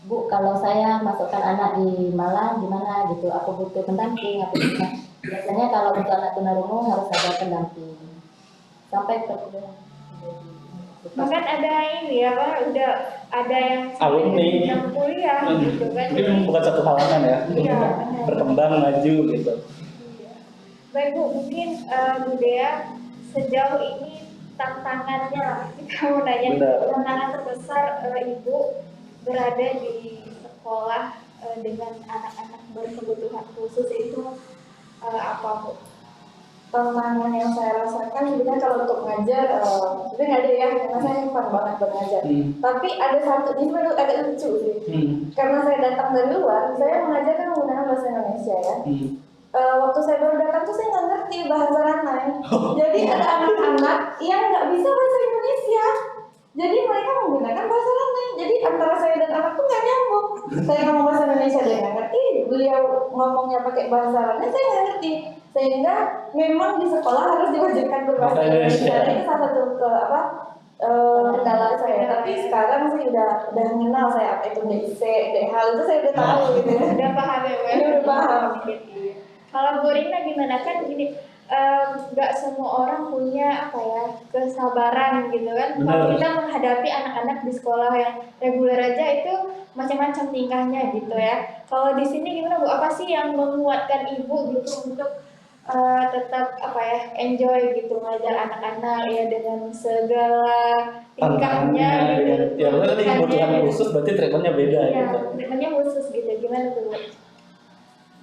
Bu, kalau saya masukkan anak di Malang gimana gitu, aku butuh pendamping, aku bisa. Biasanya kalau untuk anak tunarungu harus ada pendamping sampai ke Bahkan ada ini ya Pak, udah ada yang sampai Alumni. ke jenjang kuliah gitu kan. Jadi memang bukan satu halangan ya, untuk Iya, benar. berkembang maju gitu. Iya. Baik Bu, mungkin Bu Dea sejauh ini tantangannya lah, kita mau nanya Benar. tantangan terbesar Ibu berada di sekolah dengan anak-anak berkebutuhan khusus itu apa Bu? Tantangan yang saya rasakan sebenarnya kalau untuk mengajar sebenarnya nggak ada ya, karena saya fun banget mengajar. Tapi ada satu, ini sebenarnya agak lucu sih. Karena saya datang dari luar, saya mengajar kan menggunakan bahasa Indonesia ya. Waktu saya baru datang tuh saya nggak ngerti bahasa Ranai. Jadi ada anak-anak yang nggak bisa bahasa Indonesia. Jadi mereka menggunakan bahasa Ranai. Jadi antara saya dan anak tuh nggak nyambung. Saya ngomong bahasa Indonesia dia nggak ngerti, beliau ngomongnya pakai bahasa Ranai saya nggak ngerti. Sehingga memang di sekolah harus diwajibkan berbahasa Indonesia. Itu salah satu kendala saya. Tapi sekarang sih udah mengenal saya apa itu DIC, DHAL itu saya udah tahu gitu. Udah paham ya Bu? Udah paham. Kalau Bu Rina gimana kan gini, nggak semua orang punya apa ya kesabaran gitu kan. Kalau Benar. kita menghadapi anak-anak di sekolah yang reguler aja itu macam-macam tingkahnya gitu ya. Kalau di sini gimana Bu? Apa sih yang menguatkan Ibu gitu untuk tetap apa ya enjoy gitu ngajar anak-anak ya dengan segala tingkahnya gitu. dengan ya benar tadi kebutuhan khusus berarti treatmentnya beda Iya, gitu. treatmentnya khusus gitu. Gimana tuh Bu?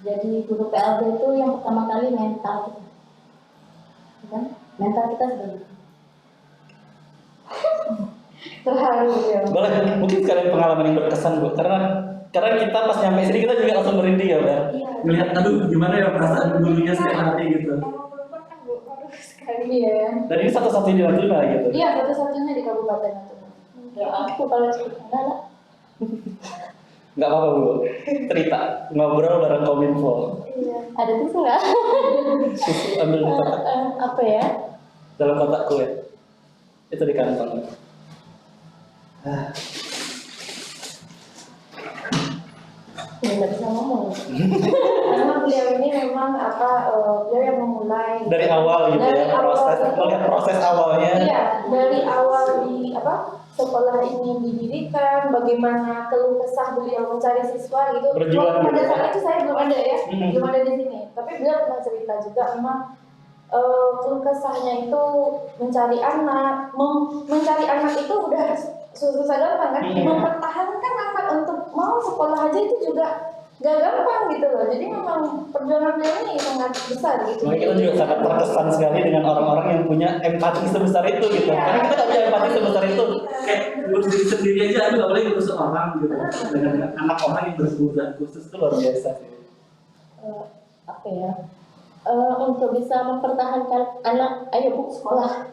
Jadi guru PLB itu yang pertama kali mental kita. Kan? Mental kita sudah gitu. Terharu ya. Boleh mungkin sekalian pengalaman yang berkesan Bu, karena kita pas nyampe sini kita juga langsung merinding ya Bel. Iya. Melihat aduh gimana ya perasaan gurunya setiap hari gitu. Emang belum pernah Bu, baru sekali. Iya. Dan ini satu-satunya di Natuna gitu. Iya, satu-satunya di Kabupaten Natuna. Ya aku kalau cerita lah. Nggak apa-apa Bu, cerita ngobrol bareng Kominfo. Iya. Ada tisu nggak? Susu ambil di kotak, Apa ya? dalam kotakku ya. Itu di kantong. Nggak bisa ngomong. Karena beliau ini memang beliau yang memulai Dari awal gitu Dari ya, awal. melihat proses awalnya. Iya, dari awal di sekolah ini didirikan, bagaimana keluh kesah beliau mencari siswa gitu. Berjuang Pada gitu ya. saat itu saya belum ada ya, Hmm. belum ada di sini. Tapi beliau pernah cerita juga memang keluh kesahnya itu mencari anak, mencari anak itu udah susah gampang kan. Hmm. Mempertahankan anak untuk mau sekolah aja itu juga gak gampang gitu loh. Jadi memang perjuangan beliau ini sangat besar gitu. Makanya kita juga sangat terkesan sekali dengan orang-orang yang punya empati sebesar itu gitu. Iya. Karena kita nggak punya empati sebesar itu. Kayak ngurus diri sendiri aja, aduh nggak boleh ngurus orang gitu. Dengan anak orang yang berkebutuhan khusus itu luar biasa sih. Apa ya? Untuk bisa mempertahankan anak, ayo Bu sekolah.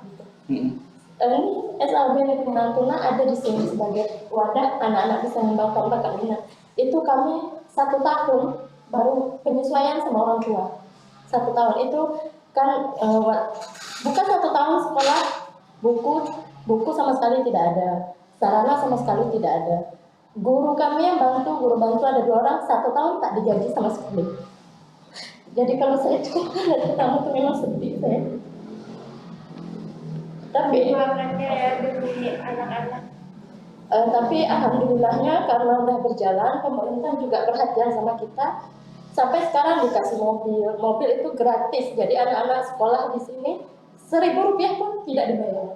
Mm-mm. Ini SLB Negeri Natuna ada di sini sebagai wadah anak-anak bisa mengembangkan bakat minat. Itu kami 1 tahun baru penyesuaian sama orang tua. 1 tahun itu kan bukan 1 tahun sekolah, buku sama sekali tidak ada, sarana sama sekali tidak ada. Guru kami yang guru bantu ada 2 orang, 1 tahun tak digaji sama sekali. Jadi kalau saya cerita dari kamu tuh memang sedih saya. Tapi Perjuangannya ya demi anak-anak. tapi alhamdulillahnya karena udah berjalan, pemerintah juga perhatian sama kita. Sampai sekarang dikasih mobil itu gratis. Jadi anak-anak sekolah di sini 1.000 rupiah pun tidak dibayar.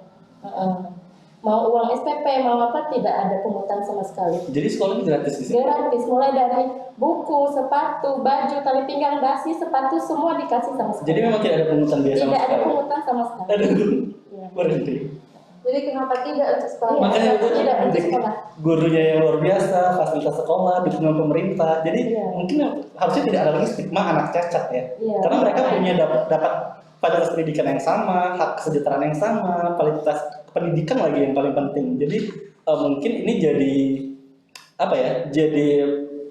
Mau uang SPP, mau apa tidak ada pungutan sama sekali. Jadi sekolahnya gratis di sini. Gratis, mulai dari buku, sepatu, baju, tali pinggang, dasi, sepatu semua dikasih sama sekali. Jadi memang tidak ada pungutan biaya sama Tidak ada sekali. pungutan sama sekali. Aduh, Iya. berhenti. Jadi kenapa tidak untuk sekolah? Iya. Makanya itu Tidak untuk sekolah. gurunya yang luar biasa, fasilitas sekolah, dukungan pemerintah. Jadi Iya. mungkin harusnya tidak ada lagi stigma anak cacat ya. Iya. Karena mereka punya dapat fasilitas pendidikan yang sama, hak kesejahteraan yang sama, kualitas pendidikan lagi yang paling penting. Jadi mungkin ini jadi apa ya? Jadi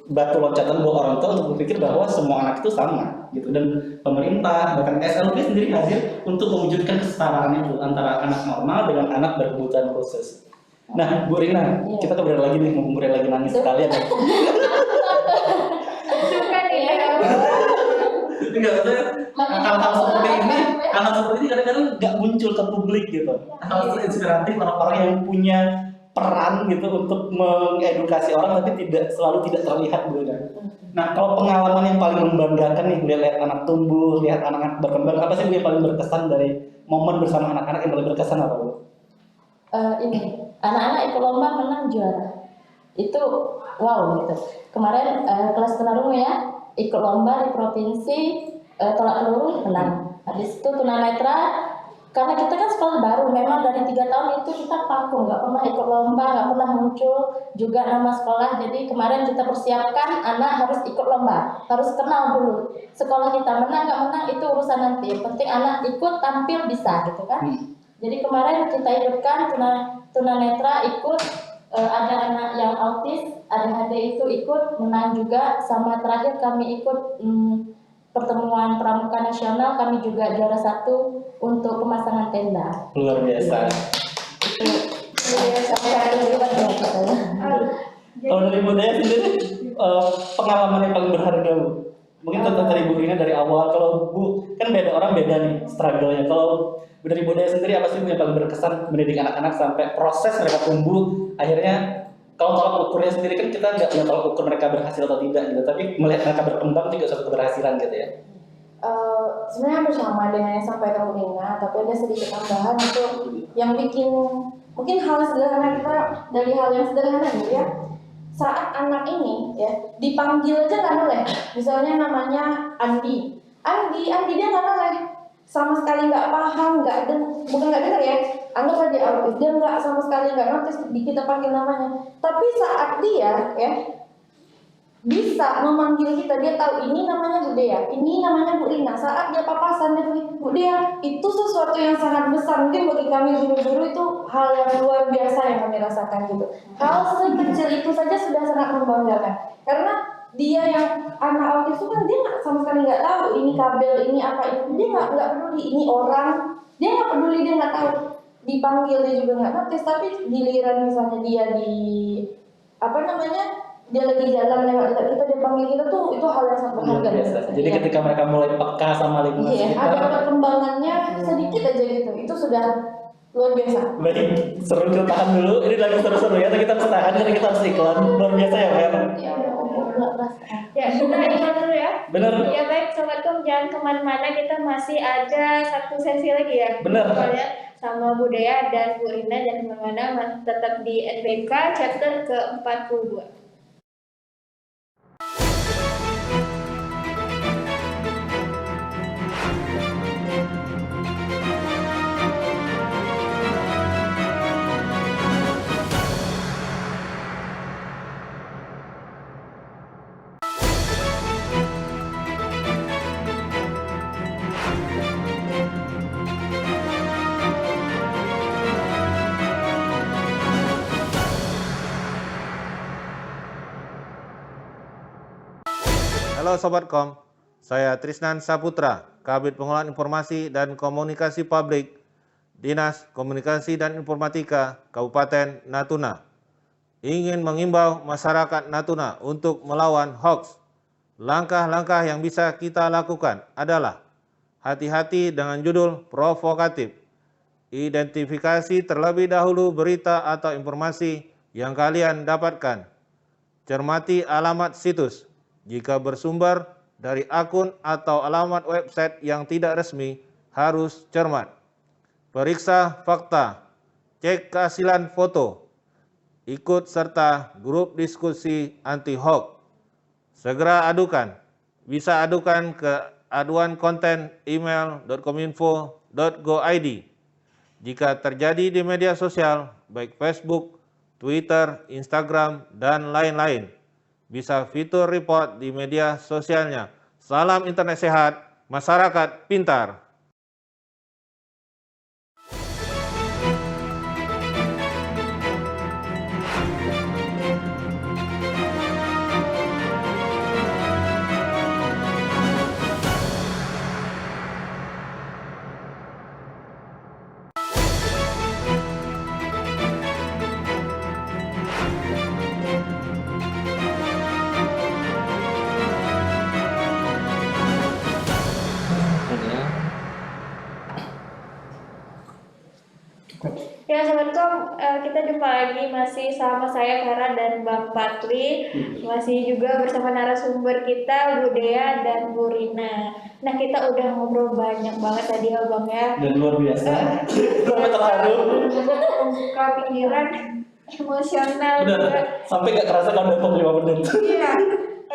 batu loncatan buat orang tua untuk berpikir bahwa semua anak itu sama gitu, dan pemerintah bahkan SLB sendiri hadir untuk mewujudkan kesetaraan itu antara anak normal dengan anak berkebutuhan khusus. Nah, Bu Rina, Iya. kita kembali lagi nih, mumpung Bu Rina lagi nangis sekalian. Suka nih ya. Enggak, maksudnya hal-hal seperti ini, hal-hal seperti ini kadang-kadang nggak muncul ke publik gitu. Hal inspiratif orang-orang yang punya peran gitu untuk mengedukasi orang tapi selalu tidak terlihat Bu Rina. Nah, kalau pengalaman yang paling membanggakan nih, lihat anak tumbuh, lihat anak-anak berkembang, apa sih Bu yang paling berkesan dari momen bersama anak-anak yang paling berkesan apa Bu? Ini anak-anak ikut lomba menang juara. Itu wow gitu. Kemarin kelas tunarungu ya ikut lomba di provinsi tolak peluru menang. Habis itu tunanetra, karena kita kan sekolah baru, memang dari 3 tahun itu kita vakum, nggak pernah ikut lomba, nggak pernah muncul juga nama sekolah. Jadi kemarin kita persiapkan anak harus ikut lomba, harus kenal dulu. Sekolah kita menang nggak menang itu urusan nanti. Yang penting anak ikut tampil bisa gitu kan. Jadi kemarin kita hidupkan tunanetra ikut, ada anak yang autis, ADHD itu ikut menang juga, sama terakhir kami ikut pertemuan pramuka nasional, kami juga juara 1 untuk pemasangan tenda. Luar biasa. Sampai hari ini juga Kalau dari Bu Daya sendiri, pengalaman yang paling berharga Bu Mungkin tadi Bu Rina dari awal, kalau Bu kan beda orang beda nih struggle-nya. Kalau dari Bu Dea sendiri apa sih Bu yang paling berkesan mendidik anak-anak sampai proses mereka tumbuh akhirnya, kalau tolak ukurnya sendiri kan kita nggak punya tolak ukur mereka berhasil atau tidak gitu, tapi melihat mereka berkembang juga suatu keberhasilan gitu ya. Sebenarnya hampir sama dengan yang sampaikan Bu Rina, tapi ada sedikit tambahan itu yang bikin mungkin hal sederhana kita dari hal yang sederhana gitu ya. Saat anak ini ya dipanggil aja nggak noleh, misalnya namanya Andi dia nggak noleh, sama sekali nggak paham, bukan nggak dengar ya, anggaplah dia autis, dia nggak sama sekali nggak notice kita panggil namanya. Tapi saat dia ya bisa memanggil kita, dia tahu ini namanya Bu Dea, ini namanya Bu Rina. Saat dia papasan dia bilang, Bu Dea, itu sesuatu yang sangat besar. Mungkin bagi kami guru-guru itu hal yang luar biasa yang kami rasakan gitu. Hal sekecil itu saja sudah sangat membanggakan. Karena dia yang anak autis itu kan dia sama sekali nggak tahu ini kabel, ini apa itu. Dia nggak peduli ini orang, dia nggak peduli, dia nggak tahu. Dipanggil dia juga nggak notice. Tapi giliran misalnya dia dia lagi jalan lewat dekat kita, dia panggil kita tuh, itu hal yang sangat berharga. Jadi ketika mereka mulai peka sama lingkungan sekitar, ada perkembangannya sedikit aja gitu, itu sudah luar biasa. baik, seru, kita tahan dulu. Ini lagi seru-seru ya, kita harus tahan karena kita harus iklan. Luar biasa ya, Fer. Ya, kita iklan dulu ya. Bener. Ya baik, Sobatkom, jangan kemana-mana, kita masih ada satu sesi lagi ya. Bener. Pokoknya sama Bu Dea dan Bu Rina, jangan kemana-mana, tetap di NBK chapter ke-42. Halo Sobatkom, saya Trisnan Saputra, Kabid Pengelolaan Informasi dan Komunikasi Publik, Dinas Komunikasi dan Informatika Kabupaten Natuna. Ingin mengimbau masyarakat Natuna untuk melawan hoax. Langkah-langkah yang bisa kita lakukan adalah hati-hati dengan judul provokatif. Identifikasi terlebih dahulu berita atau informasi yang kalian dapatkan. Cermati alamat situs. Jika bersumber dari akun atau alamat website yang tidak resmi, harus cermat. Periksa fakta, cek keasilan foto, ikut serta grup diskusi anti-hoax. Segera adukan, bisa adukan ke aduan konten email.kominfo.go.id. Jika terjadi di media sosial, baik Facebook, Twitter, Instagram, dan lain-lain, bisa fitur report di media sosialnya. Salam internet sehat, masyarakat pintar. Ya Sobatkom, kita jumpa lagi masih sama saya Kara dan Bang Patri. Masih juga bersama narasumber kita Bu Dea dan Bu Rina. Nah, kita udah ngobrol banyak banget tadi ya Bang ya. Dan luar biasa. Sampai terharu. Membuka pikiran, emosional Udah, juga. sampai gak kerasa kalau udah 45 menit. Iya.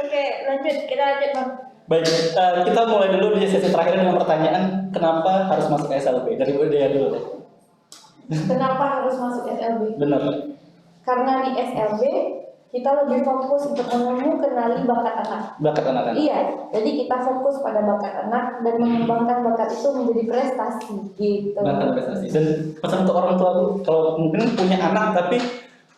Oke, kita lanjut Bang. Baik, kita mulai dulu di sesi terakhir dengan pertanyaan kenapa harus masuk SLB. Dari Bu Dea dulu deh. Kenapa harus masuk SLB? Benar. Karena di SLB kita lebih fokus untuk kenali bakat anak. Bakat anak-anak. Iya, jadi kita fokus pada bakat anak dan mengembangkan bakat itu menjadi prestasi gitu. Bakat prestasi. Dan pesan untuk orang tua Bu, kalau mungkin punya anak tapi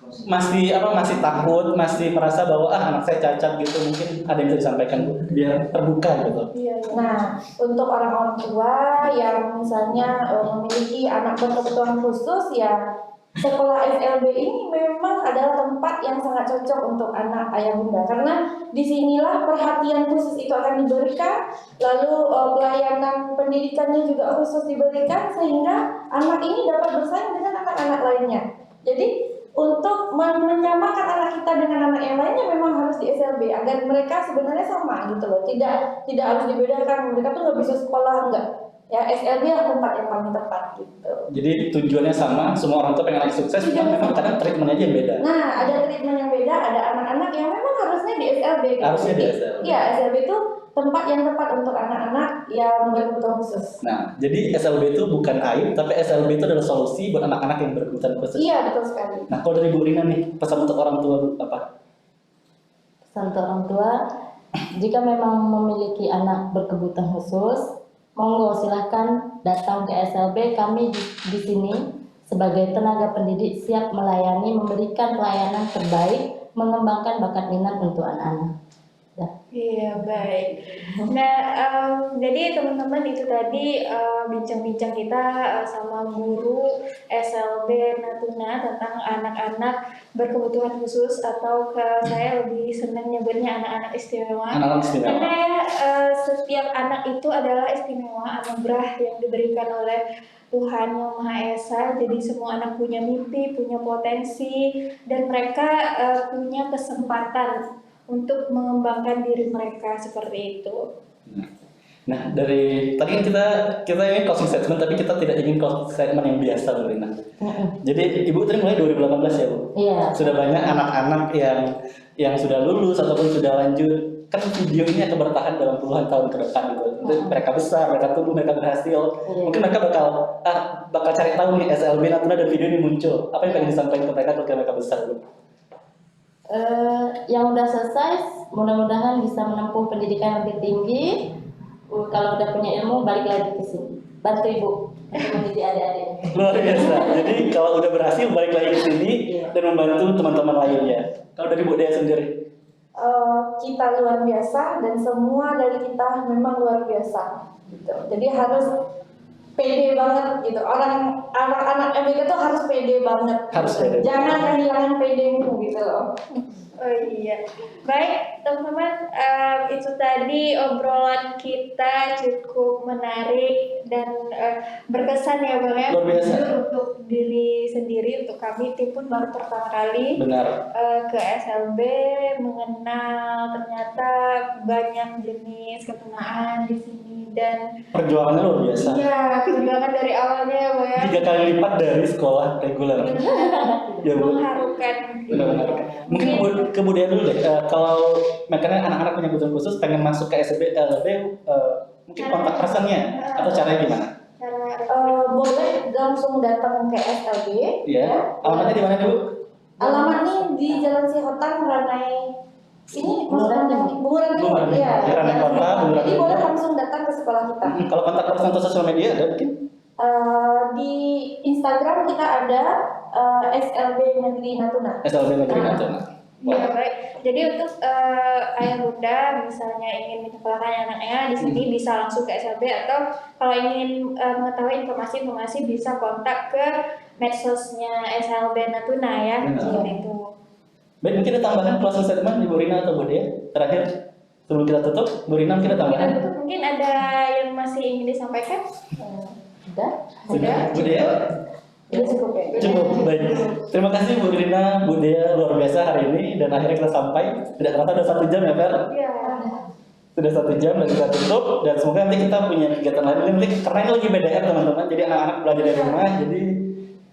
masih takut, masih merasa bahwa anak saya cacat gitu, mungkin ada yang bisa disampaikan Bu, biar terbuka gitu. Iya. Nah, untuk orang-orang tua yang misalnya memiliki anak berkebutuhan khusus ya, sekolah SLB ini memang adalah tempat yang sangat cocok untuk anak ayah bunda, karena disinilah perhatian khusus itu akan diberikan, lalu pelayanan pendidikannya juga khusus diberikan, sehingga anak ini dapat bersaing dengan anak-anak lainnya. Jadi untuk menyamakan anak kita dengan anak yang lainnya memang harus di SLB agar mereka sebenarnya sama gitu loh, tidak harus dibedakan, mereka tuh nggak bisa sekolah, enggak. Ya, SLB lah tempat yang paling tepat gitu. Jadi tujuannya sama, semua orang tua pengen anak sukses, cuma memang kadang treatment aja yang beda. Nah, ada treatment yang beda, ada anak-anak yang memang harusnya di SLB gitu. Harusnya di SLB. Iya, SLB itu tempat yang tepat untuk anak-anak yang berkebutuhan khusus. Nah, jadi SLB itu bukan aib, tapi SLB itu adalah solusi buat anak-anak yang berkebutuhan khusus. Iya, betul sekali. Nah, kalau dari Bu Rina nih, pesan untuk orang tua apa? Pesan untuk orang tua, jika memang memiliki anak berkebutuhan khusus, monggo silahkan datang ke SLB. Kami di sini sebagai tenaga pendidik siap melayani, memberikan pelayanan terbaik, mengembangkan bakat minat untuk anak-anak. Iya, baik. Nah, jadi teman-teman itu tadi bincang-bincang kita sama guru SLB Natuna tentang anak-anak berkebutuhan khusus, atau saya lebih senang nyebutnya anak-anak istimewa. Anak-anak istimewa. Karena setiap anak itu adalah istimewa, anugerah yang diberikan oleh Tuhan Yang Maha Esa. Jadi semua anak punya mimpi, punya potensi, dan mereka punya kesempatan untuk mengembangkan diri mereka seperti itu. Nah, dari tadi kan kita ingin closing statement, tapi kita tidak ingin closing statement yang biasa, Bu Rina. Jadi Ibu tadi mulai 2018 ya, Bu? Iya. Sudah banyak anak-anak yang sudah lulus ataupun sudah lanjut. Kan video ini akan bertahan dalam puluhan tahun ke depan gitu. Mereka besar, mereka tumbuh, mereka berhasil. Mungkin mereka bakal cari tahu nih SLB Natuna dan video ini muncul. Apa yang pengen disampaikan ke mereka ketika mereka besar, Bu? Yang udah selesai mudah-mudahan bisa menempuh pendidikan yang lebih tinggi. Kalau udah punya ilmu balik lagi ke sini, bantu ibu untuk mendidik adik-adik. Luar biasa. Jadi kalau udah berhasil balik lagi ke sini dan membantu teman-teman lainnya. Kalau dari Bu Dea sendiri? Kita luar biasa dan semua dari kita memang luar biasa gitu. Jadi harus pede banget gitu. Anak-anak MBK tuh harus pede banget. Harus gitu. pede. Jangan kehilangan pedemu gitu loh. Oh iya, baik teman-teman, itu tadi obrolan kita cukup menarik dan berkesan ya Bang ya. Luar biasa. Untuk diri sendiri, untuk kami tim pun baru pertama kali Benar. ke SLB, mengenal ternyata banyak jenis ketunaan di sini, dan Perjuangannya luar biasa. iya, perjuangan dari awalnya ya Bang ya. 3 kali lipat dari sekolah reguler. Ya, Bu. Mengharukan. Benar-benar. Mungkin kemudian dulu deh, kalau makanya anak-anak punya kebutuhan khusus pengen masuk ke SLB, mungkin kontak personnya atau caranya gimana? Boleh langsung datang ke SLB. Iya. Alamatnya di mana, Bu? Alamatnya di Jalan Sihotan, Ranai. Ini Bunguran Timur. Iya. Ranai Kota, Bunguran Jadi Timur. boleh langsung datang ke sekolah kita. Kalau kontak person atau sosial media ada mungkin? Di Instagram kita ada SLB Negeri Natuna. SLB Negeri Natuna. Ya, baik. Jadi untuk ayah bunda misalnya ingin menyekolahkan anaknya di sini bisa langsung ke SLB, atau kalau ingin mengetahui informasi bisa kontak ke medsosnya SLB Natuna ya. Seperti itu. Baik, mungkin ada tambahan closing statement Ibu Rina atau Bu Dea terakhir sebelum kita tutup. Bu Rina mungkin ada tambahan? Mungkin ada yang masih ingin disampaikan? Sudah, Bu Dea? Cukup ya. Cukup, baik. Terima kasih Bu Rina, Bu Dea, luar biasa hari ini, dan akhirnya kita sampai. Tidak ternyata udah 1 jam ya, Fer? Iya. Sudah 1 jam dan kita tutup, dan semoga nanti kita punya kegiatan lain. Nanti karena ini lagi BDR teman-teman, jadi anak-anak belajar dari rumah, jadi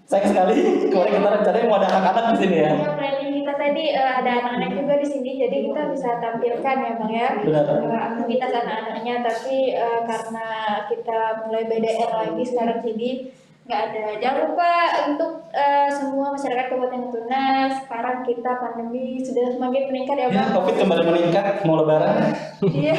sayang sekali kemarin kita rencananya mau ada anak-anak di sini ya. Ya, planning kita tadi ada anak-anak juga di sini, jadi kita bisa tampilkan ya Bang ya. Benar. Aktivitas anak-anaknya, tapi karena kita mulai BDR lagi sekarang, jadi nggak ada. Jangan lupa untuk semua masyarakat Kabupaten Natuna, sekarang kita pandemi sudah semakin meningkat ya Ya, Bang. COVID kembali meningkat, mau lebaran. Iya,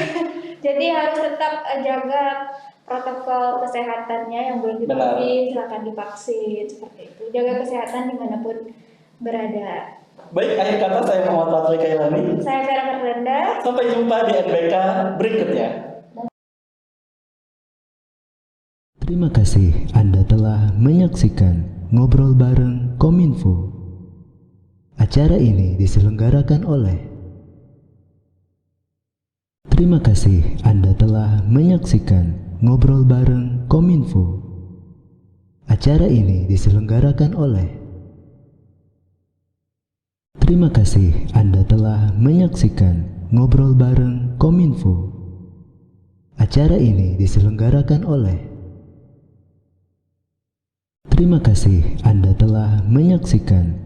jadi harus tetap jaga protokol kesehatannya, yang belum Benar. divaksin silakan divaksin, seperti itu. Jaga kesehatan dimanapun berada. Baik, akhir kata saya Muhammad Fatri Kailani. Saya Vera Fernanda. Sampai jumpa di NBK berikutnya. Terima kasih Anda telah menyaksikan Ngobrol Bareng Kominfo. Acara ini diselenggarakan oleh. Terima kasih Anda telah menyaksikan Ngobrol Bareng Kominfo. Acara ini diselenggarakan oleh. Terima kasih Anda telah menyaksikan Ngobrol Bareng Kominfo. Acara ini diselenggarakan oleh. Terima kasih Anda telah menyaksikan